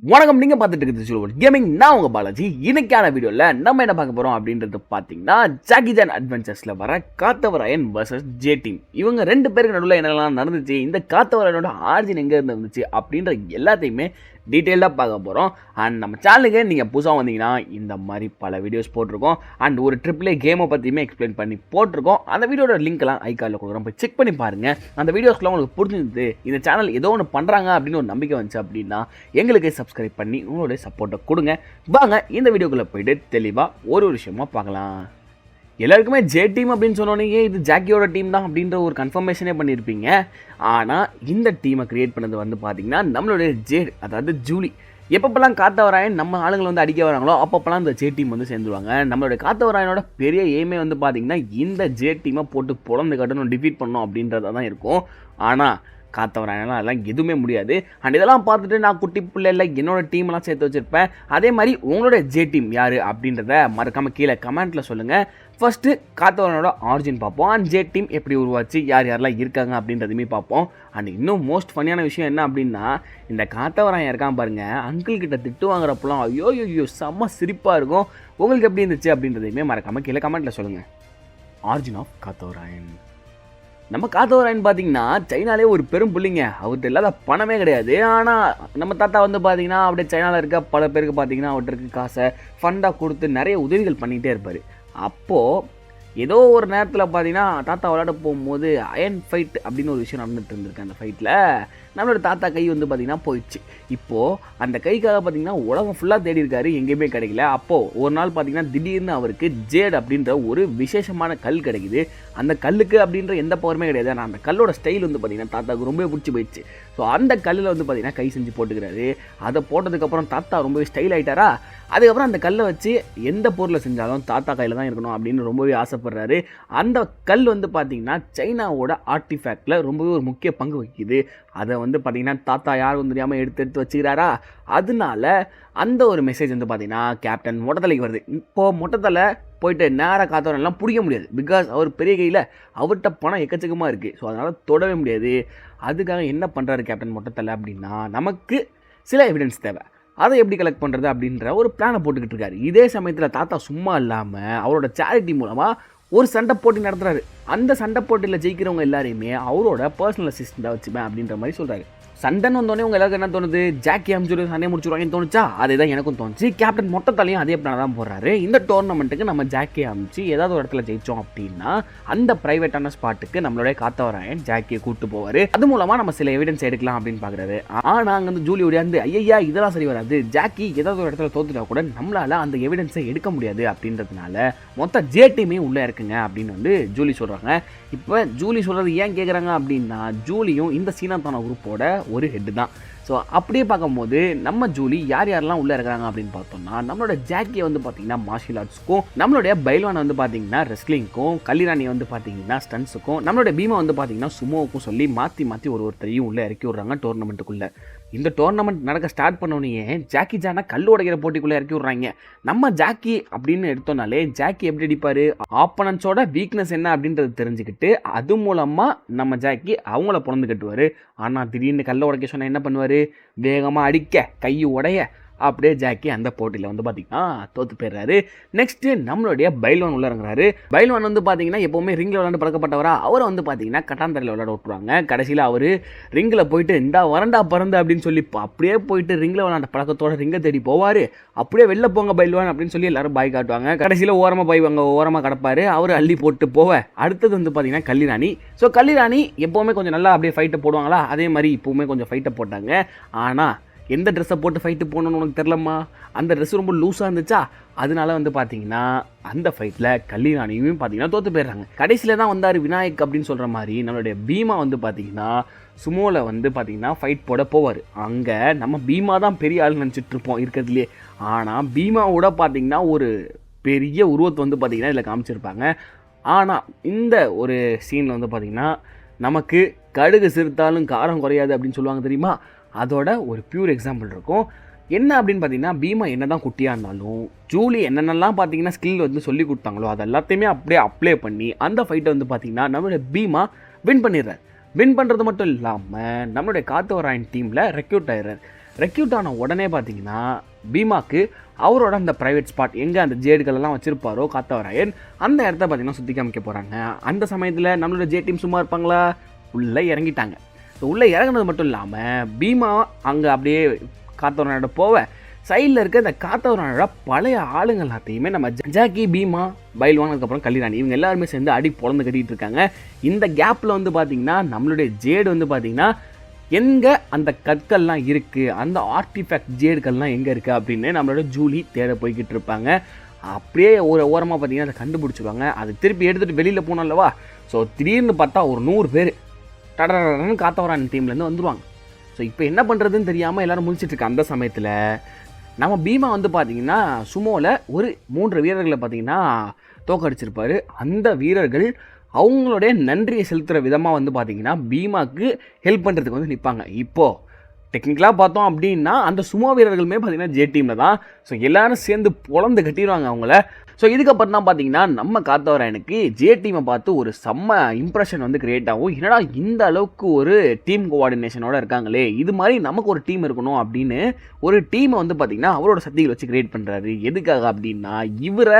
வணக்கம். நீங்க பார்த்துட்டு இருக்கிறது கேமிங். நான் உங்க பாலாஜி. இன்னைக்கான வீடியோல நம்ம என்ன பார்க்க போறோம் அப்படின்றது பார்த்தீங்கன்னா, ஜாக்கி சான் அட்வென்ச்சர்ஸ்ல வர காத்தவராயன் வர்சஸ் ஜே டீம். இவங்க ரெண்டு பேருக்கு நடுவில் என்னெல்லாம் நடந்துச்சு, இந்த காத்தவராயனோட ஆரிஜின் எங்க இருந்து வந்துச்சு அப்படின்ற எல்லாத்தையுமே டீட்டெயிலாக பார்க்க போகிறோம். அண்ட் நம்ம சேனலுக்கு நீங்கள் புதுசாக வந்தீங்கன்னா இந்த மாதிரி பல வீடியோஸ் போட்டிருக்கோம். அண்ட் ஒரு ட்ரிபிள் கேமை பற்றியுமே எக்ஸ்பிளைன் பண்ணி போட்டிருக்கோம். அந்த வீடியோட லிங்க்லாம் ஐக்காலில் கொடுக்குறோம், போய் செக் பண்ணி பாருங்கள். அந்த வீடியோஸ்லாம் உங்களுக்கு புரிஞ்சுது, இந்த சேனல் ஏதோ ஒன்று பண்ணுறாங்க அப்படின்னு ஒரு நம்பிக்கை வந்துச்சு அப்படின்னா எங்களுக்கு சப்ஸ்கிரைப் பண்ணி உங்களுடைய சப்போர்ட்டை கொடுங்க. வாங்க இந்த வீடியோக்குள்ளே போயிட்டு தெளிவாக ஒரு விஷயமா பார்க்கலாம். எல்லாருக்குமே ஜே டீம் அப்படின்னு சொன்னோன்னே இது ஜாக்கியோட டீம் தான் அப்படின்ற ஒரு கன்ஃபர்மேஷனே பண்ணியிருப்பீங்க. ஆனால் இந்த டீமை க்ரியேட் பண்ணது வந்து பார்த்திங்கன்னா நம்மளுடைய ஜேட், அதாவது ஜூலி. எப்பப்பெல்லாம் காத்தவராயன் நம்ம ஆளுங்களை வந்து அடிக்க வராங்களோ அப்பப்பெல்லாம் இந்த ஜே டீம் வந்து சேர்ந்துருவாங்க. நம்மளுடைய காத்தவராயனோட பெரிய எய்மே வந்து பார்த்திங்கன்னா இந்த ஜே டீமை போட்டு பொழந்து கட்டணும், டிஃபீட் பண்ணணும் அப்படின்றத தான் இருக்கும். ஆனால் காத்தவராயனால அதெல்லாம் எதுவுமே முடியாது. அண்ட் இதெல்லாம் பார்த்துட்டு நான் குட்டி பிள்ளைல என்னோடய டீமெல்லாம் சேர்த்து வச்சுருப்பேன். அதே மாதிரி உங்களோட ஜே டீம் யார் அப்படின்றத மறக்காமல் கீழே கமெண்ட்டில் சொல்லுங்கள். ஃபஸ்ட்டு காத்தவராயனோட ஆரிஜின் பார்ப்போம். அண்ட் ஜே டீம் எப்படி உருவாச்சு, யார் யாரெல்லாம் இருக்காங்க அப்படின்றதுமே பார்ப்போம். அண்ட் இன்னும் மோஸ்ட் ஃபன்னியான விஷயம் என்ன அப்படின்னா, இந்த காத்தவராயன் இருக்கான் பாருங்கள், அங்கிள் கிட்ட திட்டு வாங்குறப்பெல்லாம் ஐயோ செம்ம சிரிப்பாக இருக்கும். உங்களுக்கு எப்படி இருந்துச்சு அப்படின்றதையுமே மறக்காமல் கீழே கமெண்ட்டில் சொல்லுங்கள். Origin of Kathavarayan. நம்ம காத்தவராயன் பார்த்தீங்கன்னா சைனாலே ஒரு பெரும் புள்ளிங்க. அவர்கிட்ட இல்லாத பணமே கிடையாது. ஆனால் நம்ம தாத்தா வந்து பார்த்தீங்கன்னா அப்படியே சைனாவில் இருக்க பல பேருக்கு பார்த்தீங்கன்னா அவர்கிட்ட இருக்க காசை ஃபண்டாக கொடுத்து நிறைய உதவிகள் பண்ணிகிட்டே இருப்பார். அப்போது ஏதோ ஒரு நேரத்தில் பார்த்தீங்கன்னா தாத்தா விளையாட போகும்போது அயன் ஃபைட் அப்படின்னு ஒரு விஷயம் நடந்துகிட்டு இருந்திருக்கு. அந்த ஃபைட்டில் நம்மளோட தாத்தா கை வந்து பார்த்திங்கன்னா போயிடுச்சு. இப்போது அந்த கைக்காக பார்த்திங்கன்னா உலகம் ஃபுல்லாக தேடி இருக்காரு, எங்கேயுமே கிடைக்கல. அப்போது ஒரு நாள் பார்த்திங்கன்னா திடீர்னு அவருக்கு ஜேட் அப்படின்ற ஒரு விசேஷமான கல் கிடைக்குது. அந்த கல்லுக்கு அப்படின்ற எந்த பவருமே கிடையாது. ஆனால் அந்த கல்லோட ஸ்டைல் வந்து பார்த்திங்கன்னா தாத்தாவுக்கு ரொம்பவே பிடிச்சி போயிடுச்சு. ஸோ அந்த கல்லில் வந்து பார்த்திங்கன்னா கை செஞ்சு போட்டுக்கிறாரு. அதை போட்டதுக்கப்புறம் தாத்தா ரொம்பவே ஸ்டைல் ஆகிட்டாரா. அதுக்கப்புறம் அந்த கல்லை வச்சு எந்த பொருளை செஞ்சாலும் தாத்தா கையில் தான் இருக்கணும் அப்படின்னு ரொம்பவே ஆசைப்படுறாரு. அந்த கல் வந்து பார்த்திங்கன்னா சைனாவோட ஆர்டிஃபேக்டில் ரொம்பவே ஒரு முக்கிய பங்கு வகிக்குது. அதை வந்து பார்த்திங்கன்னா தாத்தா யாரும் தெரியாமல் எடுத்து வச்சுக்கிறாரா. அதனால அந்த ஒரு மெசேஜ் வந்து பார்த்திங்கன்னா கேப்டன் மொட்டத்தலைக்கு வருது. இப்போது மொட்டத்தலை போயிட்டு நேராக காத்தவரெல்லாம் பிடிக்க முடியாது. பிகாஸ் அவர் பெரிய கையில் அவர்கிட்ட பணம் எக்கச்சக்கமாக இருக்குது. ஸோ அதனால் தொடவே முடியாது. அதுக்காக என்ன பண்ணுறாரு கேப்டன் மொட்டத்தலை அப்படின்னா, நமக்கு சில எவிடன்ஸ் தேவை, அதை எப்படி கலெக்ட் பண்ணுறது அப்படின்ற ஒரு பிளானை போட்டுக்கிட்டு இருக்காரு. இதே சமயத்தில் தாத்தா சும்மா இல்லாமல் அவரோட சேரிட்டி மூலமாக ஒரு சண்டை போட்டி நடத்துகிறாரு. அந்த சண்டை போட்டியில் ஜெயிக்கிறவங்க எல்லாரையுமே அவரோட பர்சனல் அசிஸ்டண்ட்டாக வச்சுப்பேன் அப்படின்ற மாதிரி சொல்கிறாரு. சண்டைன்னு வந்தோடனே உங்கள் எல்லாருக்கும் என்ன தோணுது, ஜாக்கி அமிச்சு சண்டை முடிச்சுருவாங்கன்னு தோணுச்சா? அதே தான் எனக்கும் தோணுச்சு. கேப்டன் மொட்டத்தாலையும் அதே பிளான் தான் போடுறாரு. இந்த டோர்னமெண்ட்டுக்கு நம்ம ஜாக்கி அமிச்சு ஏதாவது ஒரு இடத்துல ஜெயிச்சோம் அப்படின்னா அந்த ப்ரைவேட்டான ஸ்பாட்டுக்கு நம்மளுடைய காத்தவராயன் ஜாக்கியை கூப்பிட்டு போவார். அது மூலமாக நம்ம சில எவிடன்ஸ் எடுக்கலாம் அப்படின்னு பார்க்குறாரு. ஆனால் அங்கே வந்து ஜூலி ஓடியாந்து ஐயா இதெல்லாம் சரி வராது, ஜாக்கி ஏதாவது ஒரு இடத்துல தோத்துட்டா கூட நம்மளால் அந்த எவிடன்ஸை எடுக்க முடியாது அப்படின்றதுனால மொத்த ஜே டீமே உள்ளே இருக்குங்க அப்படின்னு வந்து ஜூலி சொல்கிறாங்க. இப்போ ஜூலி சொல்கிறது ஏன் கேட்குறாங்க அப்படின்னா, ஜூலியும் இந்த சீனாத்தான குரூப்போட ஒரு ஹெட்டு தான். ஸோ அப்படியே பார்க்கும்போது நம்ம ஜூலி யார் யாரெல்லாம் உள்ளே இருக்கிறாங்க அப்படின்னு பார்த்தோம்னா, நம்மளோட ஜாக்கியை வந்து பார்த்திங்கன்னா மார்ஷியல் ஆர்ட்ஸ்க்கும், நம்மளுடைய பைல்வான் வந்து பார்த்திங்கன்னா ரெஸ்லிங்க்கும், கல்லிராணி வந்து பார்த்திங்கன்னா ஸ்டன்ஸுக்கும், நம்மளுடைய பீமா வந்து பார்த்திங்கன்னா சுமோவுக்கும் சொல்லி மாற்றி ஒருத்தரையும் உள்ளே இறக்கி விட்றாங்க டோர்னமெண்ட்டுக்குள்ளே. இந்த டோர்னமெண்ட் நடக்க ஸ்டார்ட் பண்ணோன்னே ஜாக்கி ஜானை கல் உடைக்கிற போட்டிக்குள்ளே இறக்கி விட்றாங்க. நம்ம ஜாக்கி அப்படின்னு எடுத்தோம்னாலே ஜாக்கி எப்படி அடிப்பார், ஆப்பனன்ஸோட வீக்னஸ் என்ன அப்படின்றது தெரிஞ்சுக்கிட்டு அது மூலமாக நம்ம ஜாக்கி அவங்கள பிறந்து கட்டுவார். ஆனால் திடீர்னு கல்லை உடைக்க சொன்னால் என்ன பண்ணுவார், வேகமாக அடிக்க கை உடைய அப்படியே ஜாக்கி அந்த போட்டியில் வந்து பார்த்திங்கன்னா தோற்று போயிடுறாரு. நெக்ஸ்ட்டு நம்மளுடைய பைல்வான் உள்ள இறங்குறாரு. பைல்வான் வந்து பார்த்திங்கன்னா எப்போவுமே ரிங்கில் விளாண்டு பழக்கப்பட்டவரா, அவரை வந்து பார்த்திங்கன்னா கட்டாந்தரையில் விளையாட விட்டுருவாங்க. கடைசியில் அவர் ரிங்கில் போயிட்டு இந்த வரண்டா பறந்து அப்படின்னு சொல்லி அப்படியே போயிட்டு ரிங்கில் விளாண்ட பழக்கத்தோட ரிங்கை தேடி போவார். அப்படியே வெளில போங்க பைல்வான் அப்படின்னு சொல்லி எல்லாரும் பாய் காட்டுவாங்க. கடைசியில் ஓரமாக பாய் அங்கே ஓரமாக கிடப்பார். அவர் அள்ளி போட்டு போவேன். அடுத்தது வந்து பார்த்திங்கன்னா கல்லிராணி. ஸோ கல்லிராணி எப்போவுமே கொஞ்சம் நல்லா அப்படியே ஃபைட்டை போடுவாங்களா, அதே மாதிரி இப்போவுமே கொஞ்சம் ஃபைட்டை போட்டாங்க. ஆனால் எந்த ட்ரெஸ்ஸை போட்டு ஃபைட்டு போகணுன்னு உனக்கு தெரிலம்மா, அந்த ட்ரெஸ் ரொம்ப லூஸாக இருந்துச்சா, அதனால வந்து பார்த்தீங்கன்னா அந்த ஃபைட்டில் கல்லிராணியும் பார்த்தீங்கன்னா தோற்று போயிடுறாங்க. கடைசியில் தான் வந்தார் விநாயக் அப்படின்னு சொல்கிற மாதிரி நம்மளுடைய பீமா வந்து பார்த்தீங்கன்னா சுமோவில் வந்து பார்த்தீங்கன்னா ஃபைட் போட போவார். அங்கே நம்ம பீமா தான் பெரிய ஆள் நினச்சிட்ருப்போம் இருக்கிறதுலே. ஆனால் பீமாவோட பார்த்தீங்கன்னா ஒரு பெரிய உருவத்தை வந்து பார்த்திங்கன்னா இதில் காமிச்சிருப்பாங்க. ஆனால் இந்த ஒரு சீனில் வந்து பார்த்திங்கன்னா நமக்கு கடுகு சிறுத்தாலும் காரம் குறையாது அப்படின்னு சொல்லுவாங்க தெரியுமா, அதோட ஒரு பியூர் எக்ஸாம்பிள் இருக்கும். என்ன அப்படின்னு பார்த்தீங்கன்னா, பீமா என்ன தான் குட்டியாக இருந்தாலும் ஜூலி என்னென்னலாம் பார்த்தீங்கன்னா ஸ்கில் வந்து சொல்லி கொடுத்தாங்களோ அது எல்லாத்தையுமே அப்படியே அப்ளை பண்ணி அந்த ஃபைட்டை வந்து பார்த்திங்கன்னா நம்மளுடைய பீமா வின் பண்ணிடுறார். வின் பண்ணுறது மட்டும் இல்லாமல் நம்மளுடைய காத்தவராயன் டீமில் ரெக்ரூட் ஆகிடுறார். ரெக்யூட் ஆன உடனே பார்த்தீங்கன்னா பீமாக்கு அவரோட அந்த ப்ரைவேட் ஸ்பாட் எங்கே அந்த ஜேடுகளெல்லாம் வச்சுருப்பாரோ காத்தவராயன் அந்த இடத்த பார்த்தீங்கன்னா சுற்றி காமிக்க போகிறாங்க. அந்த சமயத்தில் நம்மளோட ஜே டீம் சும்மா இருப்பாங்களா, உள்ளே இறங்கிட்டாங்க. ஸோ உள்ளே இறங்குனது மட்டும் இல்லாமல் பீமா அங்கே அப்படியே காத்தவராயோட போவ சைடில் இருக்க இந்த காத்தவரானோட பழைய ஆளுங்க எல்லாத்தையுமே நம்ம ஜாக்கி, பீமா, பைல்வான், அதுக்கப்புறம் கல்யாணி இவங்க எல்லாருமே சேர்ந்து அடி பொழந்து கட்டிகிட்டு இருக்காங்க. இந்த கேப்பில் வந்து பார்த்திங்கன்னா நம்மளுடைய ஜேடு வந்து பார்த்திங்கன்னா எங்கே அந்த கற்கள்லாம் இருக்குது, அந்த ஆர்டிஃபேக்ட் ஜேடுகள்லாம் எங்கே இருக்குது அப்படின்னு நம்மளோட ஜூலி தேட போய்கிட்டு இருப்பாங்க. அப்படியே ஒரு ஓரமாக பார்த்திங்கன்னா அதை கண்டுபிடிச்சிடுவாங்க. அதை திருப்பி எடுத்துகிட்டு வெளியில் போனோம் அல்லவா. ஸோ திடீர்னு பார்த்தா ஒரு 100 பேர் டடன்னு காத்தவரான் டீம்லேருந்து வந்துடுவாங்க. ஸோ இப்போ என்ன பண்ணுறதுன்னு தெரியாமல் எல்லோரும் முடிச்சிட்ருக்க அந்த சமயத்தில் நம்ம பீமா வந்து பார்த்திங்கன்னா சுமோவில் ஒரு 3 வீரர்களை பார்த்திங்கன்னா தோக்கடிச்சிருப்பார். அந்த வீரர்கள் அவங்களுடைய நன்றியை செலுத்துகிற விதமாக வந்து பார்த்திங்கன்னா பீமாவுக்கு ஹெல்ப் பண்ணுறதுக்கு வந்து நிற்பாங்க. இப்போது டெக்னிக்கலாக பார்த்தோம் அப்படின்னா அந்த சுமோ வீரர்களுமே பார்த்திங்கன்னா ஜே டீமில் தான். ஸோ எல்லோரும் சேர்ந்து பொழந்து கட்டிடுவாங்க அவங்கள. ஸோ இதுக்கப்புறம் தான் பார்த்திங்கன்னா நம்ம காத்தவராயனுக்கு ஜே டீமை பார்த்து ஒரு செம்ம இம்ப்ரெஷன் வந்து க்ரியேட் ஆகும். என்னடா இந்த அளவுக்கு ஒரு டீம் கோஆர்டினேஷனோடு இருக்காங்களே, இது மாதிரி நமக்கு ஒரு டீம் இருக்கணும் அப்படின்னு ஒரு டீமை வந்து பார்த்திங்கன்னா அவரோட சக்திகள் வச்சு க்ரியேட் பண்ணுறாரு. எதுக்காக அப்படின்னா இவரை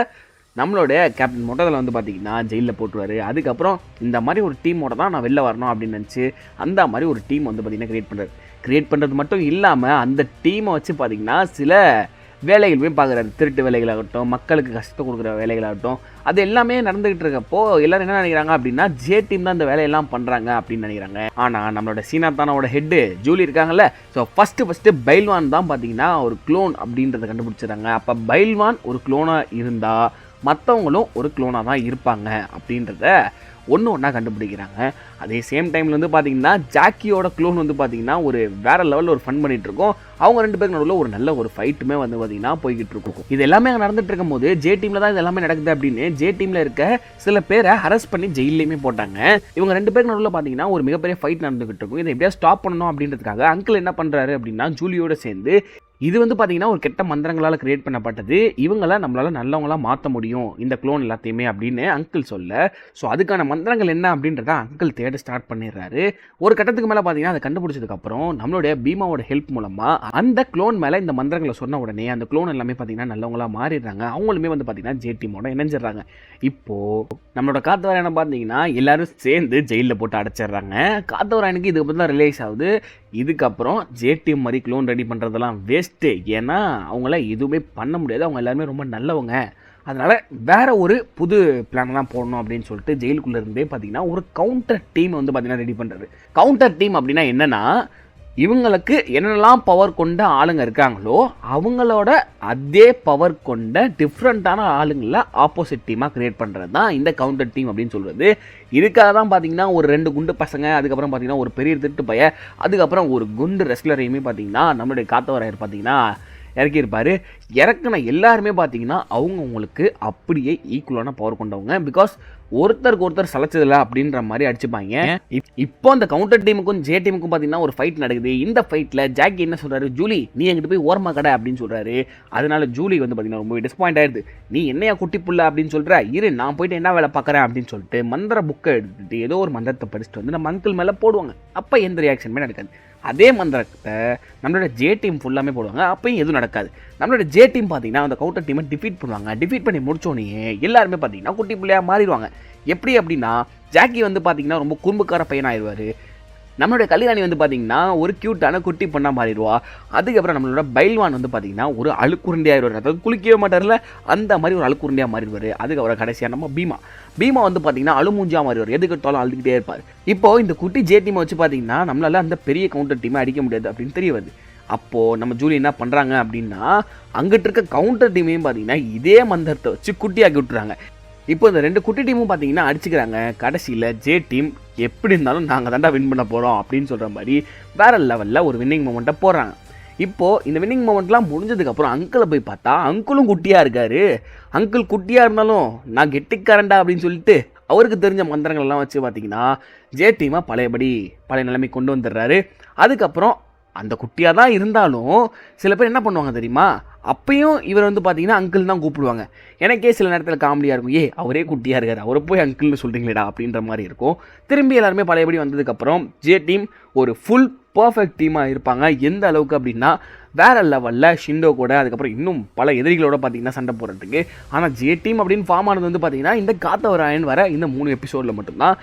நம்மளோட கேப்டன் மொட்டத்தில் வந்து பார்த்திங்கன்னா ஜெயிலில் போட்டுருவார். அதுக்கப்புறம் இந்த மாதிரி ஒரு டீமோட தான் நான் வெளில வரணும் அப்படின்னு நினச்சி அந்த மாதிரி ஒரு டீம் வந்து பார்த்திங்கன்னா க்ரியேட் பண்ணுறது மட்டும் இல்லாமல் அந்த டீமை வச்சு பார்த்திங்கன்னா சில வேலைகள் போய் பார்க்குறாரு. திருட்டு வேலைகளாகட்டும், மக்களுக்கு கஷ்டத்தை கொடுக்குற வேலைகளாகட்டும், அது எல்லாமே நடந்துகிட்டு இருக்கப்போ எல்லோரும் என்ன நினைக்கிறாங்க அப்படின்னா ஜே டீம் தான் இந்த வேலையெல்லாம் பண்ணுறாங்க அப்படின்னு நினைக்கிறாங்க. ஆனால் நம்மளோட சீனாத்தானோட ஹெட்டு ஜூலி இருக்காங்கல்ல, ஸோ ஃபஸ்ட்டு பைல்வான் தான் பார்த்தீங்கன்னா ஒரு க்ளோன் அப்படின்றத கண்டுபிடிச்சிடுறாங்க. அப்போ பைல்வான் ஒரு க்ளோனாக இருந்தால் மற்றவங்களும் ஒரு க்ளோனாக தான் இருப்பாங்க அப்படின்றத ஒன்றா கண்டுபிடிக்கிறாங்க. அதே சேம் டைமில் வந்து பார்த்திங்கன்னா ஜாக்கியோட க்ளோன் வந்து பார்த்திங்கன்னா ஒரு வேறு லெவலில் ஒரு ஃபன் பண்ணிகிட்ருக்கோம். அவங்க 2 பேருக்கு நடுவில் ஒரு நல்ல ஒரு ஃபைட்டுமே வந்து பார்த்திங்கன்னா போய்கிட்டு இருக்கும். இது எல்லாமே அங்கே நடந்துட்டு இருக்கும் போது ஜே டீமில் தான் இது எல்லாமே நடக்குது அப்படின்னு ஜே டீமில் இருக்க சில பேரை அரெஸ்ட் பண்ணி ஜெயிலையுமே போட்டாங்க. இவங்க 2 பேருக்கு நடுவில் பார்த்திங்கன்னா ஒரு மிகப்பெரிய ஃபைட் நடந்துகிட்டு இருக்கும். இதை எப்படியா ஸ்டாப் பண்ணணும் அப்படின்றதுக்காக அங்கிள் என்ன பண்ணுறாரு அப்படின்னா ஜூலியோட சேர்ந்து இது வந்து பார்த்திங்கன்னா ஒரு கெட்ட மந்திரங்களால் கிரியேட் பண்ணப்பட்டது, இவங்கள நம்மளால் நல்லவங்களாக மாற்ற முடியும் இந்த க்ளோன் எல்லாத்தையுமே அப்படின்னு அங்கிள் சொல்ல. ஸோ அதுக்கான மந்திரங்கள் என்ன அப்படின்றத அங்கிள் தேட ஸ்டார்ட் பண்ணிடுறாரு. ஒரு கட்டத்துக்கு மேலே பார்த்தீங்கன்னா அதை கண்டுபிடிச்சதுக்கப்புறம் நம்மளுடைய பீமாவோட ஹெல்ப் மூலமாக அந்த க்ளோன் மேலே இந்த மந்திரங்களை சொன்ன உடனே அந்த க்ளோன் எல்லாமே பார்த்தீங்கன்னா நல்லவங்களாக மாறிடுறாங்க. அவங்களுமே வந்து பார்த்தீங்கன்னா ஜே டீமோட இணைஞ்சிடுறாங்க. இப்போது நம்மளோட காத்தவராயனை பார்த்தீங்கன்னா எல்லாரும் சேர்ந்து ஜெயிலில் போட்டு அடைச்சிடுறாங்க. காத்தவராயனுக்கு இதுக்கு அப்புறம் தான் ரிலீஸ் ஆகுது. இதுக்கப்புறம் ஜே டீம் மாதிரி க்ளோன் ரெடி பண்ணுறதெல்லாம் வேஸ்ட்டு, ஏன்னா அவங்கள எதுவுமே பண்ண முடியாது, அவங்க எல்லாருமே ரொம்ப நல்லவங்க. அதனால் வேறு ஒரு புது பிளான் தான் போடணும் அப்படின்னு சொல்லிட்டு ஜெயிலுக்குள்ளே இருந்தே பார்த்திங்கன்னா ஒரு கவுண்டர் டீம் வந்து பார்த்திங்கன்னா ரெடி பண்ணுறது. கவுண்டர் டீம் அப்படின்னா என்னென்னா இவங்களுக்கு என்னென்னலாம் பவர் கொண்ட ஆளுங்க இருக்காங்களோ அவங்களோட அதே பவர் கொண்ட டிஃப்ரெண்ட்டான ஆளுங்களை ஆப்போசிட் டீமாக க்ரியேட் பண்ணுறது தான் இந்த கவுண்டர் டீம் அப்படின்னு சொல்கிறது. இதுக்காக தான் பார்த்திங்கன்னா ஒரு 2 குண்டு பசங்க, அதுக்கப்புறம் பார்த்திங்கன்னா ஒரு பெரிய திருட்டு பைய, அதுக்கப்புறம் ஒரு குண்டு ரெஸ்லரையுமே பார்த்திங்கன்னா நம்மளுடைய காத்தவராயர் பார்த்திங்கன்னா இறக்கியிருப்பார். இறக்குன எல்லாருமே பார்த்தீங்கன்னா அவங்களுக்கு அப்படியே ஈக்குவலான பவர் கொண்டவங்க. பிகாஸ் ஒருத்தருக்கு ஒருத்தர் சலைச்சதில்லை அப்படின்ற மாதிரி அடிச்சுப்பாங்க. இப்போ அந்த கவுண்டர் டீமுக்கும் ஜே டீமுக்கும் பார்த்தீங்கன்னா ஒரு ஃபைட் நடக்குது. இந்த ஃபைட்டில் ஜாக்கி என்ன சொல்கிறாரு, ஜூலி நீ எங்கிட்ட போய் ஓரமாக கடை அப்படின்னு சொல்கிறாரு. அதனால ஜூலி வந்து பார்த்தீங்கன்னா ரொம்ப டிஸ்பாயிண்ட் ஆயிடுது. நீ என்னையா குட்டி புள்ள அப்படின்னு சொல்கிற, இரு நான் போயிட்டு என்ன வேலை பார்க்குறேன் அப்படின்னு சொல்லிட்டு மந்திர புக்கை எடுத்துகிட்டு ஏதோ ஒரு மந்திரத்தை படிச்சுட்டு வந்து நம்ம அங்கிள் மேலே போடுவாங்க. அப்போ எந்த ரியாக்ஷனுமே நடக்காது. அதே மந்திரத்தை நம்மளோட ஜே டீம் ஃபுல்லாமே போடுவாங்க. அப்பயும் எதுவும் நடக்காது. நம்மளோட ஜே டீம் பார்த்தீங்கன்னா அந்த கவுண்டர் டீமை டிஃபீட் பண்ணுவாங்க. டிஃபீட் பண்ணி முடிச்சோடனே எல்லாருமே பார்த்தீங்கன்னா குட்டி பிள்ளையாக மாறிடுவாங்க. எப்படி அப்படின்னா ஜாக்கி வந்து பார்த்தீங்கன்னா ரொம்ப குறும்புக்கார பையன் ஆயிடுவார். நம்மளோட கல்யாணி வந்து பார்த்தீங்கன்னா ஒரு க்யூட்டான குட்டி பொண்ணாக மாறிடுவா. அதுக்கப்புறம் நம்மளோட பைல்வான் வந்து பார்த்தீங்கன்னா ஒரு அழுக்குருண்டியாகிடுவார். அதாவது குளிக்கவே மாட்டார்ல, அந்த மாதிரி ஒரு அழுக்குருண்டியாக மாறிடுவார். அதுக்கப்புறம் கடைசியாக நம்ம பீமா வந்து பார்த்தீங்கன்னா அழுமூஞ்சியாக மாறிடுவார். எதுக்கிட்டாலும் அழுதுகிட்டே இருப்பார். இப்போது இந்த குட்டி ஜே டீமை வச்சு பார்த்தீங்கன்னா நம்மளால் அந்த பெரிய கவுண்டர் டீமை அடிக்க முடியாது அப்படின்னு தெரிய வருது. அப்போது நம்ம ஜூலி என்ன பண்ணுறாங்க அப்படின்னா அங்கிட்டு இருக்க கவுண்டர் டீமையும் பார்த்தீங்கன்னா இதே மந்திரத்தை வச்சு குட்டியாக்கி விட்டுறாங்க. இப்போ இந்த 2 குட்டி டீமும் பார்த்தீங்கன்னா அடிச்சுக்கிறாங்க. கடைசியில் ஜே டீம் எப்படி இருந்தாலும் நாங்கள் தாண்டா வின் பண்ண போகிறோம் அப்படின்னு சொல்கிற மாதிரி வேறு லெவலில் ஒரு வின்னிங் மூமெண்ட்டை போடுறாங்க. இப்போது இந்த வின்னிங் மூமெண்ட்லாம் முடிஞ்சதுக்கப்புறம் அங்கிளை போய் பார்த்தா அங்கிளும் குட்டியாக இருக்கார். அங்கிள் குட்டியாக இருந்தாலும் நான் கெட்டிக்காரண்டா அப்படின்னு சொல்லிட்டு அவருக்கு தெரிஞ்ச மந்திரங்கள்லாம் வச்சு பார்த்தீங்கன்னா ஜே டீமை பழைய நிலைமை கொண்டு வந்துடுறாரு. அதுக்கப்புறம் அந்த குட்டியாக தான் இருந்தாலும் சில பேர் என்ன பண்ணுவாங்க தெரியுமா, அப்பையும் இவர் வந்து பார்த்தீங்கன்னா அங்கிள் தான் கூப்பிடுவாங்க. எனக்கே சில நேரத்தில் காமெடியாக இருக்கும், அவரே குட்டியாக இருக்கார், அவரை போய் அங்கிள்னு சொல்கிறீங்களேடா அப்படின்ற மாதிரி இருக்கும். திரும்பி எல்லாருமே பழையபடி வந்ததுக்கப்புறம் ஜே டீம் ஒரு ஃபுல் பர்ஃபெக்ட் டீமாக இருப்பாங்க. எந்த அளவுக்கு அப்படின்னா வேறு லெவலில் ஷிண்டோ கூட அதுக்கப்புறம் இன்னும் பல எதிரிகளோட பார்த்தீங்கன்னா சண்டை போடுறதுக்கு. ஆனால் ஜே டீம் அப்படின்னு ஃபார்ம் ஆனது வந்து பார்த்தீங்கன்னா இந்த காத்தவராயன் வர இந்த 3 எபிசோடில் மட்டும்தான்.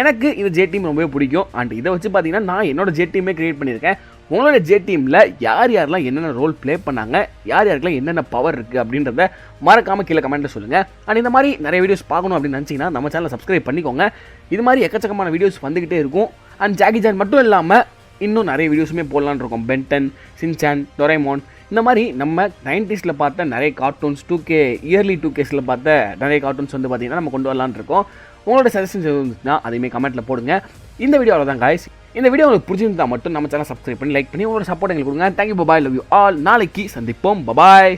எனக்கு இந்த ஜே டீம் ரொம்பவே பிடிக்கும். அண்ட் இதை வச்சு பார்த்தீங்கன்னா நான் என்னோட ஜே டீமே க்ரியேட் பண்ணியிருக்கேன். உங்களோட ஜே டீமில் யாரெல்லாம் என்னென்ன ரோல் ப்ளே பண்ணாங்க, யாருக்கெல்லாம் என்னென்ன பவர் இருக்குது அப்படின்றத மறக்காமல் கீழே கமெண்ட்டில் சொல்லுங்கள். அண்ட் இந்த மாதிரி நிறைய வீடியோஸ் பார்க்கணும் அப்படின்னு நினச்சிங்கன்னா நம்ம சேனலை சப்ஸ்கிரைப் பண்ணிக்கோங்க. இது மாதிரி எக்கச்சக்கமான வீடியோஸ் வந்துக்கிட்டே இருக்கும். அண்ட் ஜாக்கி சான் மட்டும் இல்லாமல் இன்னும் நிறைய வீடியோஸுமே போடலான்னு இருக்கோம். பென்டன், சின்சான், டொரைமோன், இந்த மாதிரி நம்ம 90s பார்த்த நிறைய கார்ட்டூன்ஸ், 2K இயர்லி 2Ksல பார்த்த நிறைய கார்ட்டூன்ஸ் வந்து பார்த்திங்கன்னா நம்ம கொண்டு வரலான்னு இருக்கோம். உங்களோட சஜஷன்ஸ் இருந்துச்சுன்னா அதையுமே கமெண்ட்டில் போடுங்க. இந்த வீடியோ அவ்வளோதான் காய்ஸ். இந்த வீடியோ உங்களுக்கு பிடிச்சிருந்தா மட்டும் நம்ம சேனல் சப்ஸ்கிரைப் பண்ணி லைக் பண்ணி உங்களோட சப்போர்ட் எங்களுக்கு கொடுங்க. Thank you, bye bye, love you all. நாளைக்கு சந்திப்போம். பபாய்.